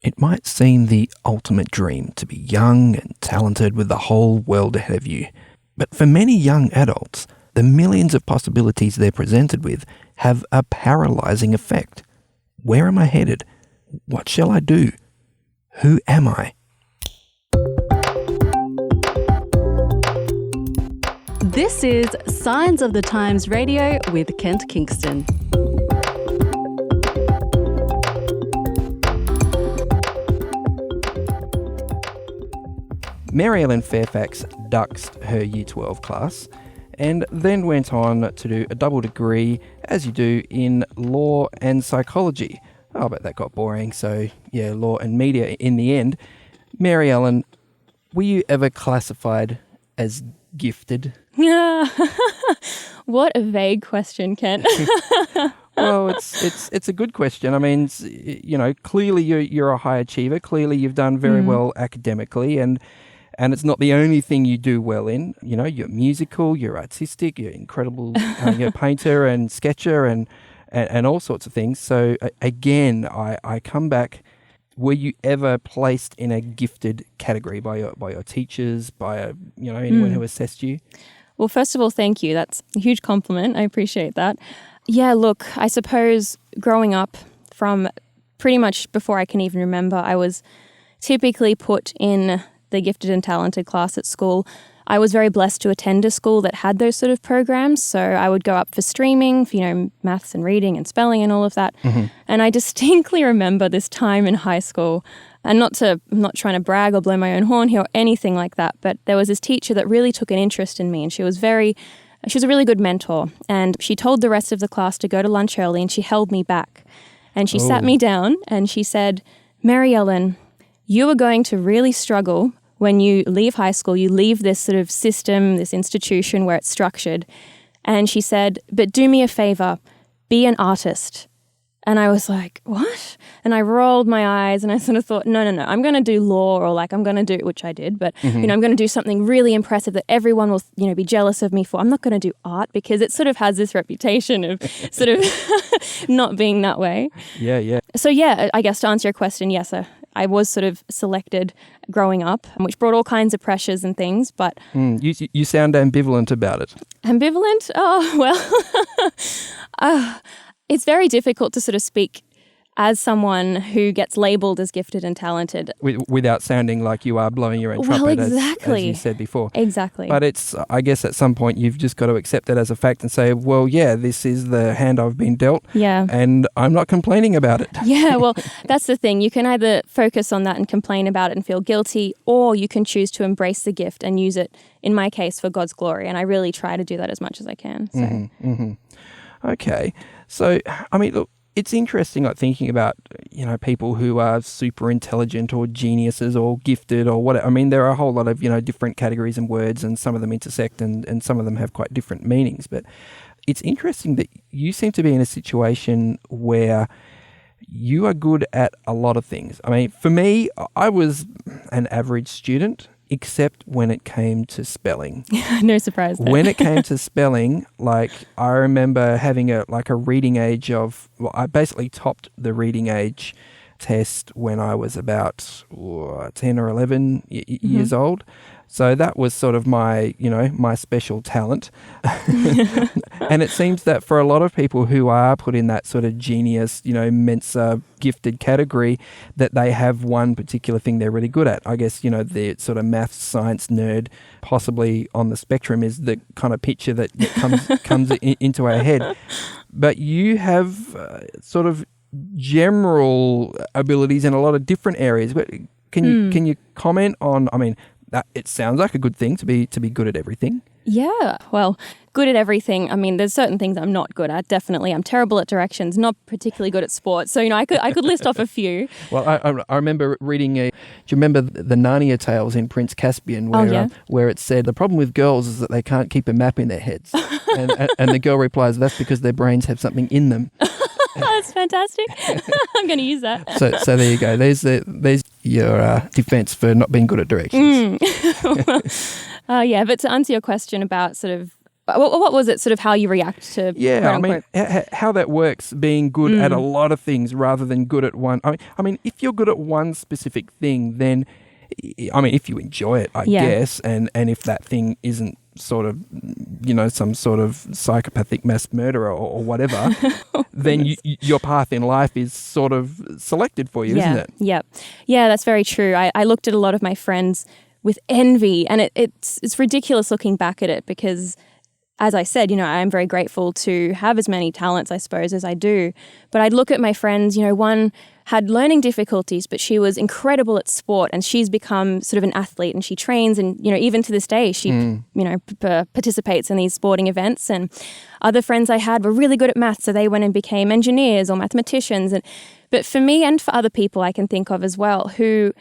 It might seem the ultimate dream to be young and talented with the whole world ahead of you. But for many young adults, the millions of possibilities they're presented with have a paralysing effect. Where am I headed? What shall I do? Who am I? This is Signs of the Times Radio with Kent Kingston. Mary Ellen Fairfax duxed her Year 12 class and then went on to do a double degree, as you do, in law and psychology. Oh, but that got boring, so yeah, law and media in the end. Mary Ellen, were you ever classified as gifted? What a vague question, Kent. Well, it's a good question. I mean, clearly you're a high achiever. Clearly you've done very well academically, and it's not the only thing you do well in. You know, you're musical, you're artistic, you're incredible, you're a painter and sketcher and all sorts of things. So again, I come back. Were you ever placed in a gifted category by your teachers, by anyone who assessed you? Well, first of all, thank you. That's a huge compliment. I appreciate that. Yeah, look, I suppose growing up from pretty much before I can even remember, I was typically put in the gifted and talented class at school. I was very blessed to attend a school that had those sort of programs. So I would go up for streaming, for, maths and reading and spelling and all of that. Mm-hmm. And I distinctly remember this time in high school, and I'm not trying to brag or blow my own horn here or anything like that, but there was this teacher that really took an interest in me, and she was a really good mentor. And she told the rest of the class to go to lunch early, and she held me back. And she sat me down and she said, "Mary Ellen, you are going to really struggle when you leave high school. You leave this sort of system, this institution where it's structured." And she said, "But do me a favor, be an artist." And I was like, what? And I rolled my eyes and I sort of thought, no, I'm going to do law, or I'm going to do, which I did, but I'm going to do something really impressive that everyone will, be jealous of me for. I'm not going to do art because it sort of has this reputation of sort of not being that way. Yeah. So yeah, I guess to answer your question, yes, I was sort of selected growing up, which brought all kinds of pressures and things, but... You sound ambivalent about it. Ambivalent? Oh, well... It's very difficult to sort of speak as someone who gets labelled as gifted and talented. Without sounding like you are blowing your own trumpet, exactly. as you said before. Exactly. But I guess at some point you've just got to accept that as a fact and say, well, yeah, this is the hand I've been dealt, and I'm not complaining about it. Yeah, well, that's the thing. You can either focus on that and complain about it and feel guilty, or you can choose to embrace the gift and use it, in my case, for God's glory. And I really try to do that as much as I can. So. Okay. So, I mean, look, it's interesting, thinking about, people who are super intelligent or geniuses or gifted or whatever. I mean, there are a whole lot of, different categories and words, and some of them intersect and some of them have quite different meanings. But it's interesting that you seem to be in a situation where you are good at a lot of things. I mean, for me, I was an average student, except when it came to spelling. No surprise there. When it came to spelling, I remember having a reading age of, I basically topped the reading age test when I was about 10 or 11 years old. So that was sort of my, my special talent. And it seems that for a lot of people who are put in that sort of genius, Mensa gifted category, that they have one particular thing they're really good at. I guess, the sort of maths, science nerd possibly on the spectrum is the kind of picture that comes into our head. But you have sort of general abilities in a lot of different areas. But can you comment on, I mean, it sounds like a good thing to be good at everything. Yeah, well, good at everything. I mean, there's certain things I'm not good at, definitely. I'm terrible at directions, not particularly good at sports. So, I could list off a few. Well, I remember reading do you remember the Narnia tales in Prince Caspian where it said the problem with girls is that they can't keep a map in their heads. and the girl replies, that's because their brains have something in them. That's fantastic. I'm going to use that. So there you go. There's your defense for not being good at directions. But to answer your question about sort of What was it, sort of how you react to Yeah, quote unquote? I mean, how that works, being good at a lot of things rather than good at one. I mean, if you're good at one specific thing, then, I mean, if you enjoy it, I guess, and if that thing isn't sort of, some sort of psychopathic mass murderer or whatever, then your path in life is sort of selected for you, isn't it? Yeah, that's very true. I looked at a lot of my friends with envy, and it's ridiculous looking back at it because, as I said, I'm very grateful to have as many talents, I suppose, as I do. But I'd look at my friends, one had learning difficulties, but she was incredible at sport and she's become sort of an athlete and she trains and, even to this day, she, participates in these sporting events. And other friends I had were really good at maths, so they went and became engineers or mathematicians. But for me and for other people I can think of as well who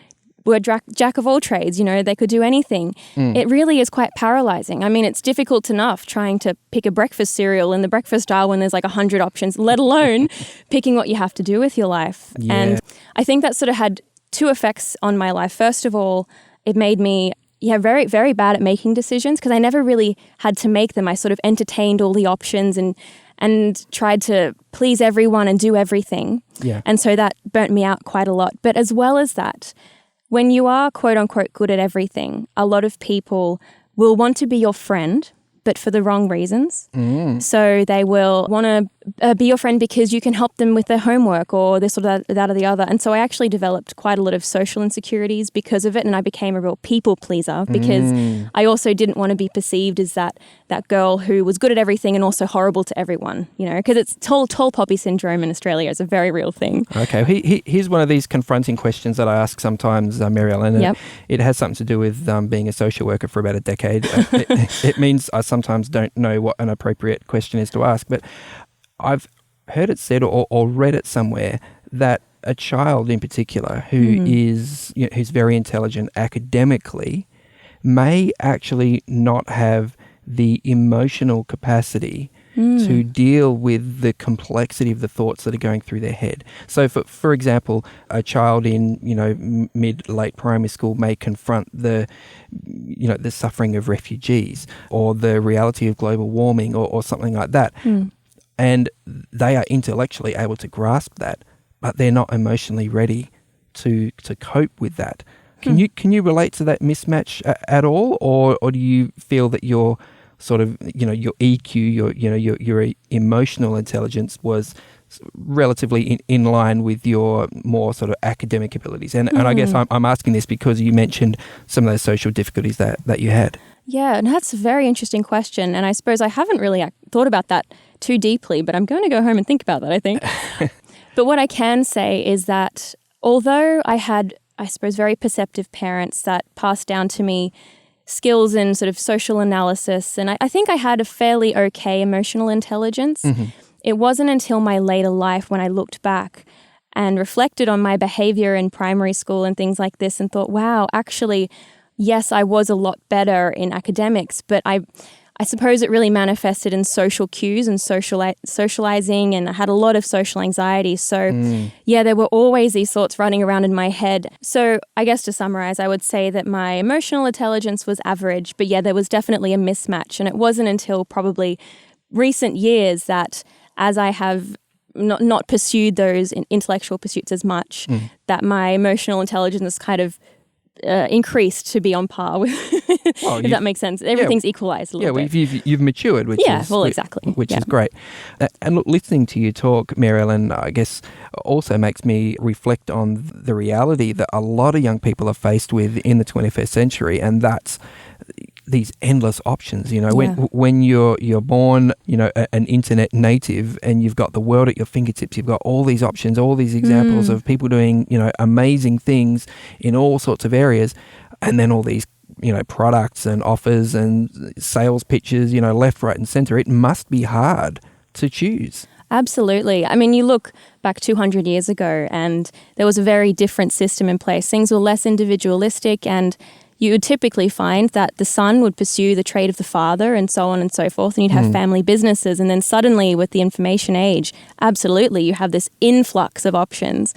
were jack of all trades, they could do anything. It really is quite paralyzing. I mean, it's difficult enough trying to pick a breakfast cereal in the breakfast aisle when there's like 100 options, let alone picking what you have to do with your life. Yeah. And I think that sort of had two effects on my life. First of all, it made me very, very bad at making decisions because I never really had to make them. I sort of entertained all the options and tried to please everyone and do everything. Yeah. And so that burnt me out quite a lot. But as well as that, when you are quote unquote good at everything, a lot of people will want to be your friend, but for the wrong reasons. So they will want to be your friend because you can help them with their homework or this or that or the other. And so I actually developed quite a lot of social insecurities because of it, and I became a real people pleaser because I also didn't want to be perceived as that girl who was good at everything and also horrible to everyone, because it's tall poppy syndrome in Australia is a very real thing. Okay, here's one of these confronting questions that I ask sometimes, Mary Ellen. Yep. It has something to do with being a social worker for about a decade. It means I sometimes don't know what an appropriate question is to ask, but I've heard it said or read it somewhere that a child in particular who is who's very intelligent academically may actually not have the emotional capacity to deal with the complexity of the thoughts that are going through their head. So, for example, a child in mid-late primary school may confront the suffering of refugees or the reality of global warming or something like that, and they are intellectually able to grasp that, but they're not emotionally ready to cope with that. Can you relate to that mismatch at all, or do you feel that your sort of your EQ, your emotional intelligence was relatively in line with your more sort of academic abilities? And I guess I'm asking this because you mentioned some of those social difficulties that you had. Yeah, and that's a very interesting question. And I suppose I haven't really thought about that too deeply, but I'm going to go home and think about that, I think. But what I can say is that although I had, I suppose, very perceptive parents that passed down to me skills in sort of social analysis, and I think I had a fairly okay emotional intelligence. It wasn't until my later life when I looked back and reflected on my behavior in primary school and things like this and thought, wow, actually, yes, I was a lot better in academics, but I suppose it really manifested in social cues and socializing, and I had a lot of social anxiety. So, there were always these thoughts running around in my head. So I guess to summarize, I would say that my emotional intelligence was average, but there was definitely a mismatch. And it wasn't until probably recent years that as I have not pursued those intellectual pursuits as much, that my emotional intelligence kind of increased to be on par with, if that makes sense. Everything's equalized a little bit. You've matured, which exactly. Which is great. And look, listening to you talk, Mary Ellen, I guess also makes me reflect on the reality that a lot of young people are faced with in the 21st century, and that's these endless options. When you're born, an internet native, and you've got the world at your fingertips. You've got all these options, all these examples of people doing, amazing things in all sorts of areas, and then all these, products and offers and sales pitches, left, right, and center. It must be hard to choose. Absolutely. I mean, you look back 200 years ago, and there was a very different system in place. Things were less individualistic, and you would typically find that the son would pursue the trade of the father and so on and so forth, and you'd have family businesses. And then suddenly with the information age, absolutely, you have this influx of options.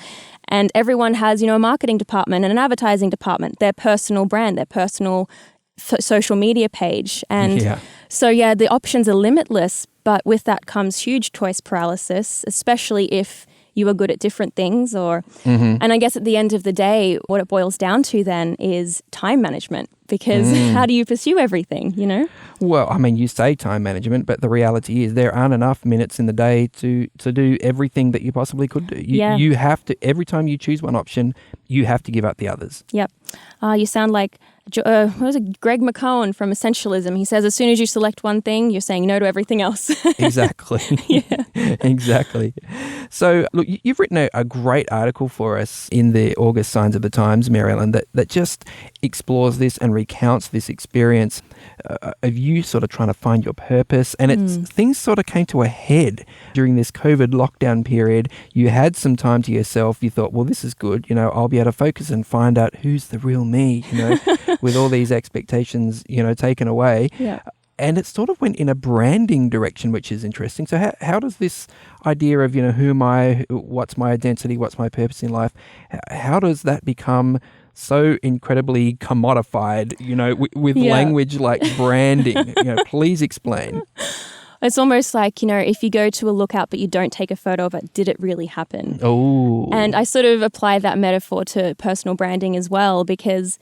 And everyone has, a marketing department and an advertising department, their personal brand, their personal social media page. And So yeah, the options are limitless, but with that comes huge choice paralysis, especially if you are good at different things and I guess at the end of the day, what it boils down to then is time management, because how do you pursue everything, you know? Well, I mean, you say time management, but the reality is there aren't enough minutes in the day to do everything that you possibly could do. You have to, every time you choose one option, you have to give up the others. Yep. You sound like, what was it, Greg McCowan from Essentialism. He says, as soon as you select one thing, you're saying no to everything else. Exactly. Yeah. Exactly. So, look, you've written a great article for us in the August Signs of the Times, Mary Ellen, that just explores this and recounts this experience of you sort of trying to find your purpose. And things sort of came to a head during this COVID lockdown period. You had some time to yourself. You thought, well, this is good. You know, I'll be able to focus and find out who's the real me, you know, with all these expectations, you know, taken away. Yeah. And it sort of went in a branding direction, which is interesting. So how does this idea of, you know, who am I, what's my identity, what's my purpose in life, how does that become so incredibly commodified, you know, with language like branding? You know, please explain. It's almost like, you know, if you go to a lookout but you don't take a photo of it, did it really happen? Oh. And I sort of apply that metaphor to personal branding as well, because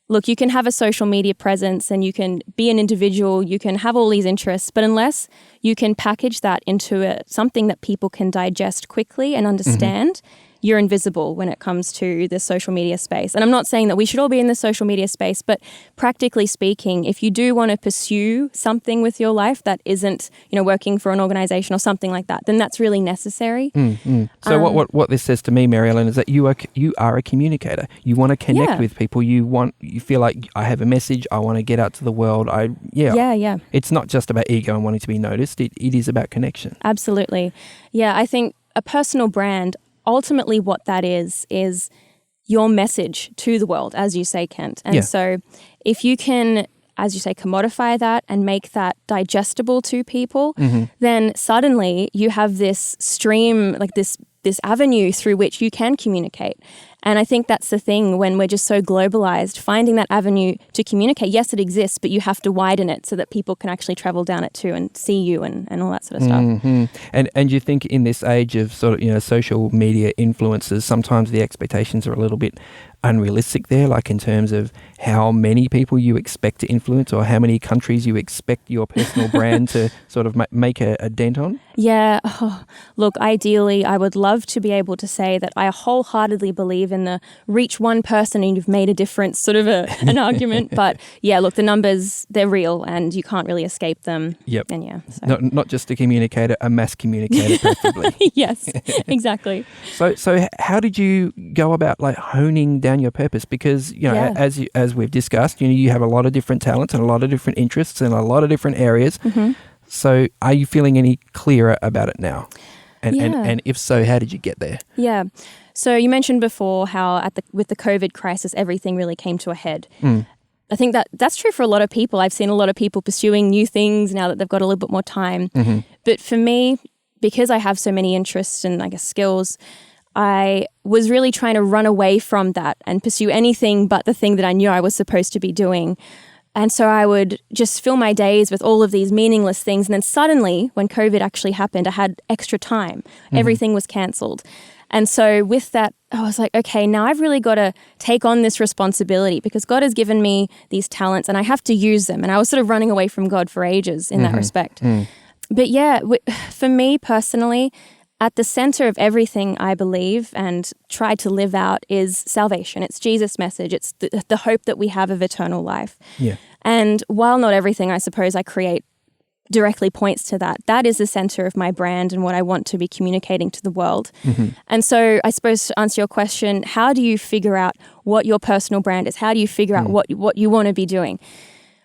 look, you can have a social media presence and you can be an individual, you can have all these interests, but unless you can package that into something that people can digest quickly and understand, you're invisible when it comes to the social media space. And I'm not saying that we should all be in the social media space, but practically speaking, if you do want to pursue something with your life that isn't, you know, working for an organization or something like that, then that's really necessary. So what this says to me, Mary Ellen, is that you are a communicator. You want to connect with people. You feel like I have a message. I want to get out to the world. Yeah. It's not just about ego and wanting to be noticed. It is about connection. Absolutely. Yeah, I think a personal brand, ultimately what that is your message to the world, as you say, Kent. And so if you can, as you say, commodify that and make that digestible to people, then suddenly you have this stream, like this avenue through which you can communicate. And I think that's the thing when we're just so globalized, finding that avenue to communicate. Yes, it exists, but you have to widen it so that people can actually travel down it too and see you and all that sort of stuff. And you think in this age of sort of, you know, social media influencers, sometimes the expectations are a little bit unrealistic there, like in terms of how many people you expect to influence or how many countries you expect your personal brand to sort of make a dent on? Yeah. Look, ideally, I would love to be able to say that I wholeheartedly believe in the reach one person and you've made a difference sort of an argument. But yeah, look, the numbers, they're real and you can't really escape them. Yep. And yeah. So. Not just a communicator, a mass communicator, preferably. Yes, exactly. So how did you go about like honing down your purpose? Because, you know, as we've discussed, you know, you have a lot of different talents and a lot of different interests in a lot of different areas. So are you feeling any clearer about it now? And if so, how did you get there? Yeah. So you mentioned before how with the COVID crisis, everything really came to a head. I think that's true for a lot of people. I've seen a lot of people pursuing new things now that they've got a little bit more time. But for me, because I have so many interests and I guess skills, I was really trying to run away from that and pursue anything but the thing that I knew I was supposed to be doing. And so I would just fill my days with all of these meaningless things. And then suddenly, when COVID actually happened, I had extra time. Everything was cancelled. And so with that, I was like, okay, now I've really got to take on this responsibility because God has given me these talents and I have to use them. And I was sort of running away from God for ages in that respect. But yeah, for me personally, at the center of everything I believe and try to live out is salvation. It's Jesus' message. It's the hope that we have of eternal life. Yeah. And while not everything I suppose I create directly points to that, that is the center of my brand and what I want to be communicating to the world. And so I suppose to answer your question, how do you figure out what your personal brand is? How do you figure out what you want to be doing?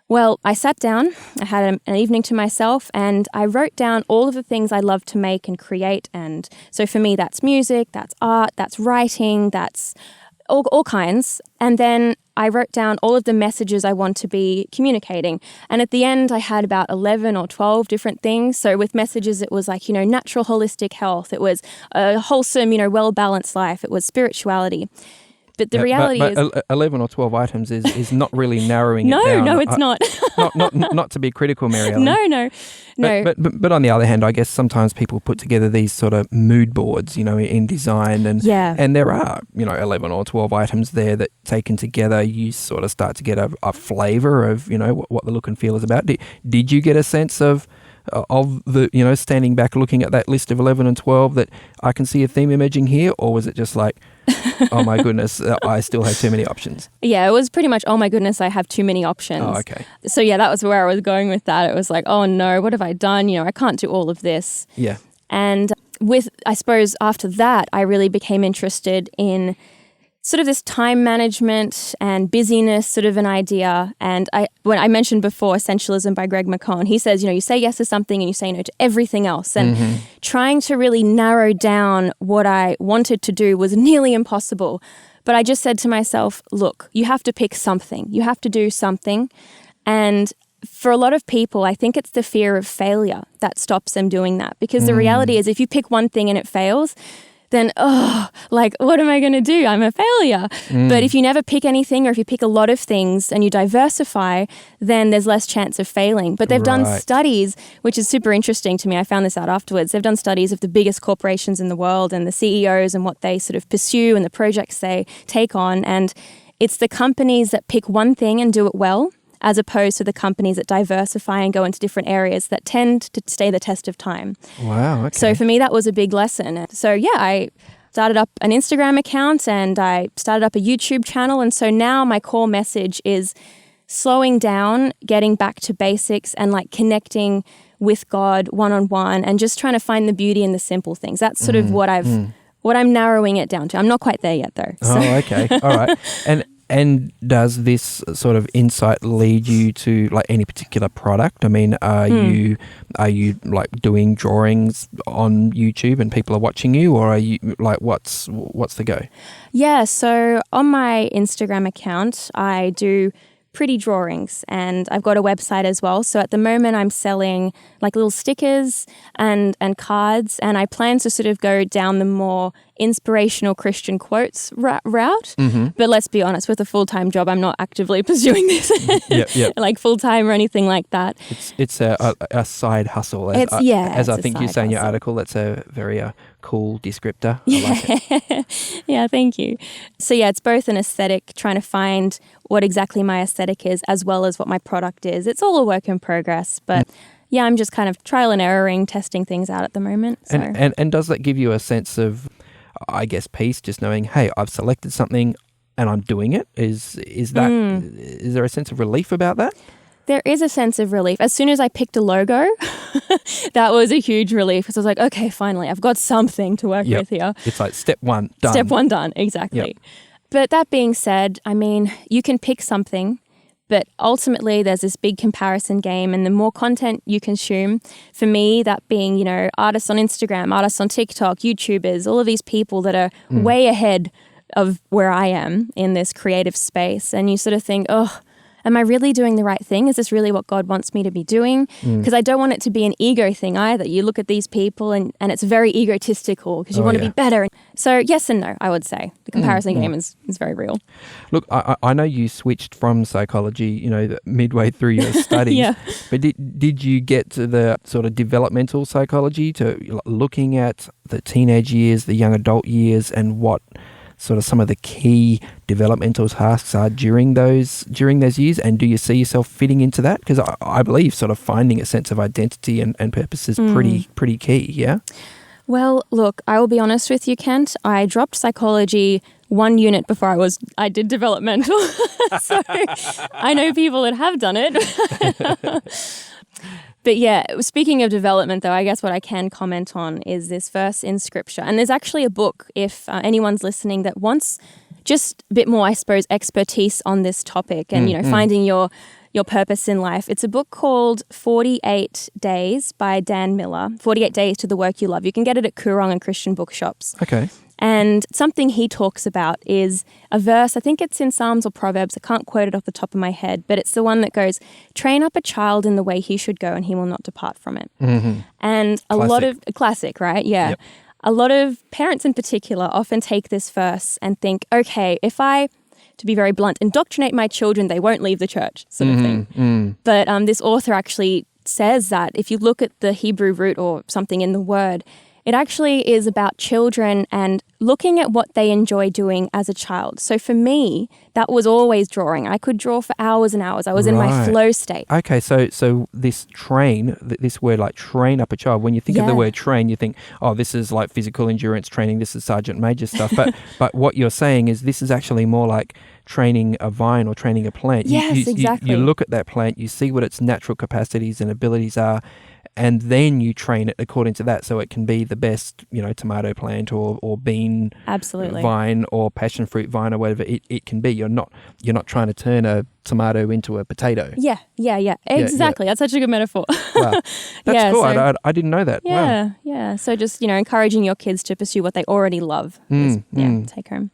Well, I sat down, I had an evening to myself, and I wrote down all of the things I love to make and create. And so for me, that's music, that's art, that's writing, that's all kinds. And then I wrote down all of the messages I want to be communicating. And at the end, I had about 11 or 12 different things. So with messages, it was like, you know, natural holistic health. It was a wholesome, you know, well-balanced life. It was spirituality. But the reality is... 11 or 12 items is not really narrowing it down. No, it's not. not to be critical, Mary Ellen. No. But on the other hand, I guess sometimes people put together these sort of mood boards, in design, and there are 11 or 12 items there that taken together, you sort of start to get a flavour of what the look and feel is about. Did you get a sense of the standing back looking at that list of 11 and 12 that I can see a theme emerging here, or was it just like, oh my goodness, I still have too many options? Yeah, it was pretty much, oh my goodness, I have too many options. Oh, okay. So yeah, that was where I was going with that. It was like, oh no, what have I done? I can't do all of this. Yeah. And I suppose after that, I really became interested in sort of this time management and busyness sort of an idea. And when I mentioned before Essentialism by Greg McCone, he says, you say yes to something and you say no to everything else. And trying to really narrow down what I wanted to do was nearly impossible. But I just said to myself, look, you have to pick something. You have to do something. And for a lot of people, I think it's the fear of failure that stops them doing that. Because the reality is, if you pick one thing and it fails, then, what am I going to do? I'm a failure. But if you never pick anything, or if you pick a lot of things and you diversify, then there's less chance of failing. But they've done studies, which is super interesting to me. I found this out afterwards. They've done studies of the biggest corporations in the world and the CEOs and what they sort of pursue and the projects they take on. And it's the companies that pick one thing and do it well, as opposed to the companies that diversify and go into different areas that tend to stay the test of time. Wow, okay. So for me, that was a big lesson. So yeah, I started up an Instagram account and I started up a YouTube channel. And so now my core message is slowing down, getting back to basics, and connecting with God one-on-one, and just trying to find the beauty in the simple things. That's sort of what I'm narrowing it down to. I'm not quite there yet though. So. Oh, okay. All right. And does this sort of insight lead you to any particular product? I mean, are you doing drawings on YouTube and people are watching you, or are you what's the go? Yeah, so on my Instagram account, I do pretty drawings, and I've got a website as well. So at the moment I'm selling little stickers and cards, and I plan to sort of go down the more inspirational Christian quotes route. But let's be honest, with a full-time job, I'm not actively pursuing this full-time or anything like that. It's a side hustle. As I think you say in your article, that's a very cool descriptor. I like it. Yeah, thank you. So yeah, it's both an aesthetic, trying to find what exactly my aesthetic is, as well as what my product is. It's all a work in progress, but yeah, I'm just kind of trial and erroring, testing things out at the moment. So. And does that give you a sense of, I guess, peace, just knowing, hey, I've selected something and I'm doing it? Is there a sense of relief about that? There is a sense of relief. As soon as I picked a logo, that was a huge relief, because I was like, okay, finally, I've got something to work with here. It's like step one, done. Step one, done, exactly. Yep. But that being said, I mean, you can pick something, but ultimately there's this big comparison game, and the more content you consume, for me, that being, artists on Instagram, artists on TikTok, YouTubers, all of these people that are way ahead of where I am in this creative space, and you sort of think, oh, am I really doing the right thing? Is this really what God wants me to be doing? Because I don't want it to be an ego thing either. You look at these people and it's very egotistical because you want to be better. So yes and no, I would say. The comparison game is very real. Look, I know you switched from psychology, midway through your studies. But did you get to the sort of developmental psychology, to looking at the teenage years, the young adult years, and what sort of some of the key developmental tasks are during those years? And do you see yourself fitting into that? Because I believe sort of finding a sense of identity and purpose is pretty key, yeah? Well, look, I will be honest with you, Kent. I dropped psychology one unit before I did developmental. So I know people that have done it. But yeah, speaking of development, though, I guess what I can comment on is this verse in Scripture. And there's actually a book, if anyone's listening, that wants just a bit more, I suppose, expertise on this topic and, finding your purpose in life. It's a book called 48 Days by Dan Miller, 48 Days to the Work You Love. You can get it at Koorong and Christian bookshops. Okay. And something he talks about is a verse, I think it's in Psalms or Proverbs, I can't quote it off the top of my head, but it's the one that goes, train up a child in the way he should go and he will not depart from it. And a lot of, classic, right? Yeah. Yep. a lot of parents in particular often take this verse and think, okay, if I, to be very blunt, indoctrinate my children, they won't leave the church, sort of thing. But this author actually says that if you look at the Hebrew root or something in the word, it actually is about children and looking at what they enjoy doing as a child. So for me, that was always drawing. I could draw for hours and hours. I was in my flow state. Okay, so this word like train up a child, when you think of the word train, you think, oh, this is like physical endurance training, this is Sergeant Major stuff. But what you're saying is this is actually more like training a vine or training a plant. Yes, exactly. You look at that plant, you see what its natural capacities and abilities are, and then you train it according to that so it can be the best, tomato plant or bean vine or passion fruit vine or whatever it can be. You're not trying to turn a tomato into a potato. Yeah. Exactly. That's such a good metaphor. Wow. That's cool. So, I didn't know that. Yeah, wow. yeah. So just, encouraging your kids to pursue what they already love. Take home.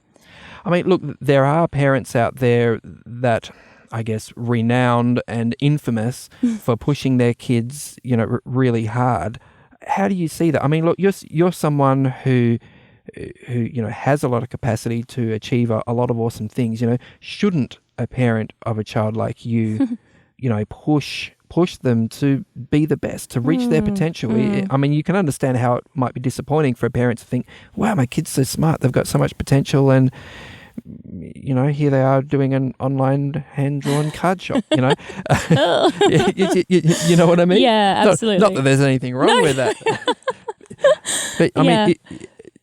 I mean, look, there are parents out there that, I guess, renowned and infamous for pushing their kids, really hard. How do you see that? I mean, look, you're someone who has a lot of capacity to achieve a lot of awesome things. Shouldn't a parent of a child like you, push them to be the best, to reach their potential? I mean, you can understand how it might be disappointing for a parent to think, wow, my kid's so smart, they've got so much potential, and here they are doing an online hand-drawn card shop, you know what I mean? Yeah, absolutely. Not that there's anything wrong with that. But I mean,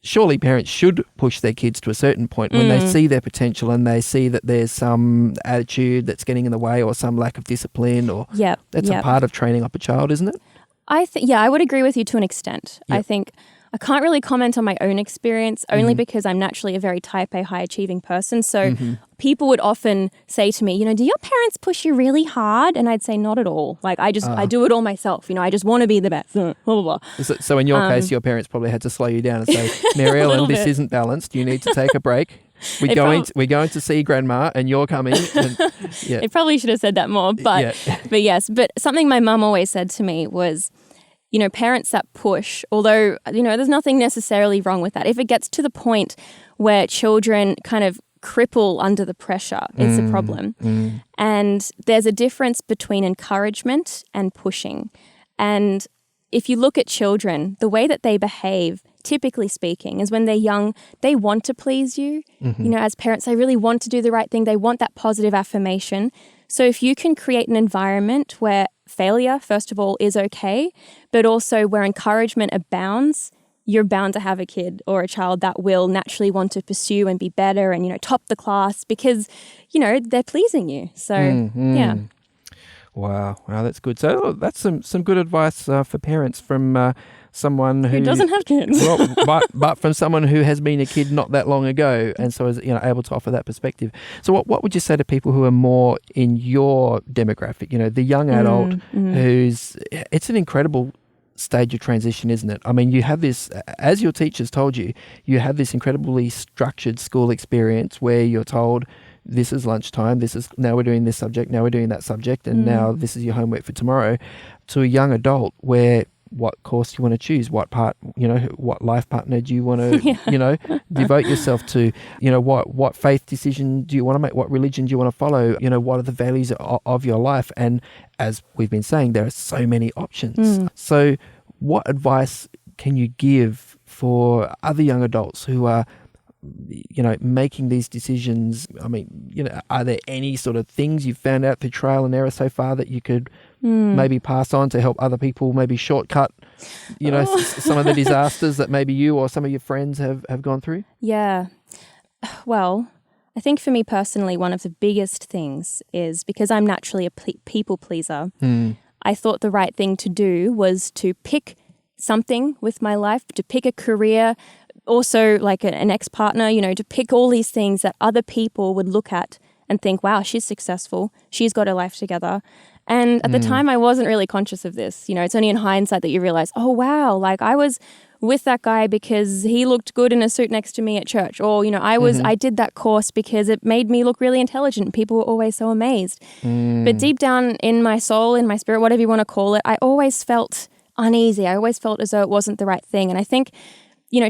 surely parents should push their kids to a certain point when they see their potential and they see that there's some attitude that's getting in the way or some lack of discipline, or that's a part of training up a child, isn't it? I would agree with you to an extent. Yep. I think I can't really comment on my own experience only because I'm naturally a very type A high achieving person. So people would often say to me, do your parents push you really hard? And I'd say not at all. Like I do it all myself. I just want to be the best. Blah, blah, blah. So in your case, your parents probably had to slow you down and say, Mary Ellen, this isn't balanced. You need to take a break. We're going to see Grandma and you're coming. And, It probably should have said that more. But yes. But something my mum always said to me was, parents that push, although, there's nothing necessarily wrong with that. If it gets to the point where children kind of cripple under the pressure, it's a problem. And there's a difference between encouragement and pushing. And if you look at children, the way that they behave, typically speaking, is when they're young, they want to please you. As parents, they really want to do the right thing. They want that positive affirmation. So if you can create an environment where failure, first of all, is okay, but also where encouragement abounds, you're bound to have a kid or a child that will naturally want to pursue and be better and, top the class because, they're pleasing you. So, yeah. Wow, that's good. So that's some good advice for parents from someone who doesn't have kids. Well, but from someone who has been a kid not that long ago, and so is able to offer that perspective. So what would you say to people who are more in your demographic? The young adult it's an incredible stage of transition, isn't it? I mean, you have this, as your teachers told you, you have this incredibly structured school experience where you're told, this is lunchtime, now we're doing this subject, now we're doing that subject, and now this is your homework for tomorrow, to a young adult where what course do you want to choose, what life partner do you want to, devote yourself to, what faith decision do you want to make, what religion do you want to follow, what are the values of your life? And as we've been saying, there are so many options. So what advice can you give for other young adults who are making these decisions? I mean, are there any sort of things you've found out through trial and error so far that you could maybe pass on to help other people maybe shortcut, some of the disasters that maybe you or some of your friends have gone through? Yeah. Well, I think for me personally, one of the biggest things is because I'm naturally a people pleaser, I thought the right thing to do was to pick something with my life, to pick a career, also like an ex-partner, to pick all these things that other people would look at and think, wow, she's successful, she's got her life together. And at the time, I wasn't really conscious of this. It's only in hindsight that you realize, oh, wow, like I was with that guy because he looked good in a suit next to me at church. Or, I did that course because it made me look really intelligent. People were always so amazed. But deep down in my soul, in my spirit, whatever you want to call it, I always felt uneasy. I always felt as though it wasn't the right thing. And I think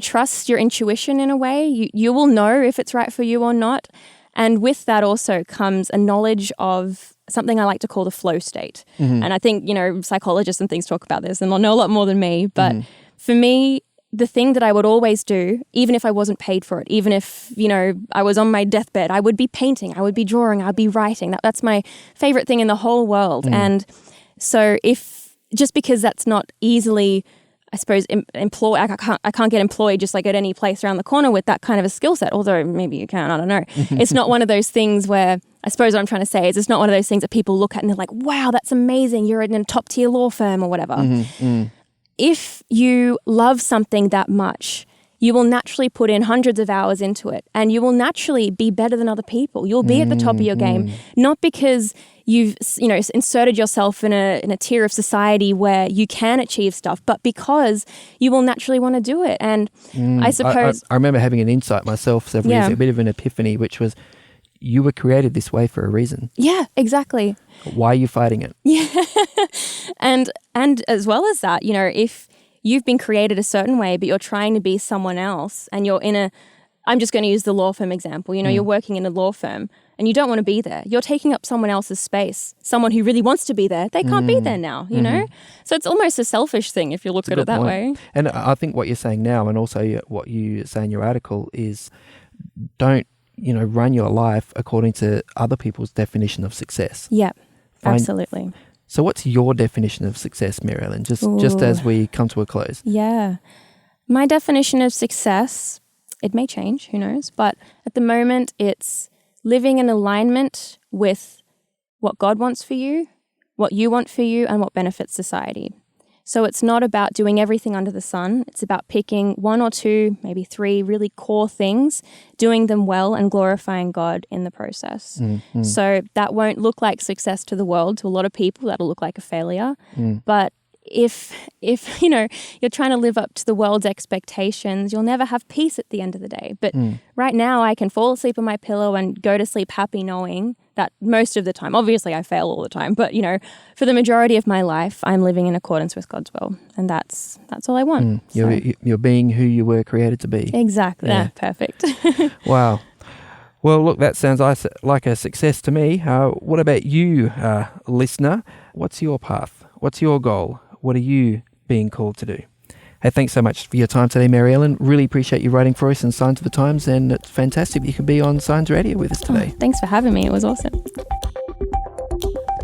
trust your intuition in a way. You will know if it's right for you or not. And with that also comes a knowledge of something I like to call the flow state. Mm-hmm. And I think, psychologists and things talk about this and they'll know a lot more than me. But for me, the thing that I would always do, even if I wasn't paid for it, even if, I was on my deathbed, I would be painting, I would be drawing, I'd be writing. That's my favorite thing in the whole world. And so just because that's not easily, I suppose, I can't get employed just like at any place around the corner with that kind of a skill set, although maybe you can, I don't know. It's not one of those things where, I suppose what I'm trying to say is it's not one of those things that people look at and they're like, wow, that's amazing, you're in a top tier law firm or whatever. If you love something that much, you will naturally put in hundreds of hours into it and you will naturally be better than other people. You'll be at the top of your game, not because you've inserted yourself in a tier of society where you can achieve stuff, but because you will naturally want to do it. And I suppose... I remember having an insight myself several years ago, a bit of an epiphany, which was you were created this way for a reason. Yeah, exactly. Why are you fighting it? Yeah. And as well as that, if you've been created a certain way, but you're trying to be someone else and you're I'm just going to use the law firm example. You're working in a law firm and you don't want to be there. You're taking up someone else's space. Someone who really wants to be there, they can't be there now, So it's almost a selfish thing if you look at it that way. And I think what you're saying now and also what you say in your article is don't, run your life according to other people's definition of success. Yeah, absolutely. So what's your definition of success, Mary Ellen, just as we come to a close? Yeah. My definition of success, it may change, who knows, but at the moment it's living in alignment with what God wants for you, what you want for you, and what benefits society. So it's not about doing everything under the sun. It's about picking one or two, maybe three really core things, doing them well and glorifying God in the process. So that won't look like success to the world. To a lot of people, that'll look like a failure. But if you're trying to live up to the world's expectations, you'll never have peace at the end of the day. But right now I can fall asleep on my pillow and go to sleep happy knowing that most of the time, obviously I fail all the time, but for the majority of my life, I'm living in accordance with God's will. And that's all I want. You're being who you were created to be. Exactly. Yeah, perfect. Wow. Well, look, that sounds like a success to me. What about you, listener? What's your path? What's your goal? What are you being called to do? Hey, thanks so much for your time today, Mary Ellen. Really appreciate you writing for us in Signs of the Times, and it's fantastic that you could be on Signs Radio with us today. Thanks for having me. It was awesome.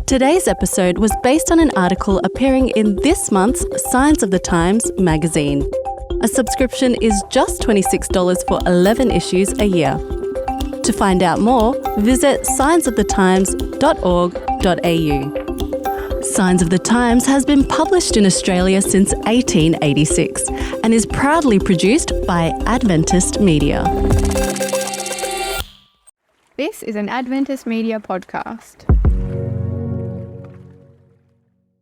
Today's episode was based on an article appearing in this month's Signs of the Times magazine. A subscription is just $26 for 11 issues a year. To find out more, visit signsofthetimes.org.au. Signs of the Times has been published in Australia since 1886 and is proudly produced by Adventist Media. This is an Adventist Media podcast.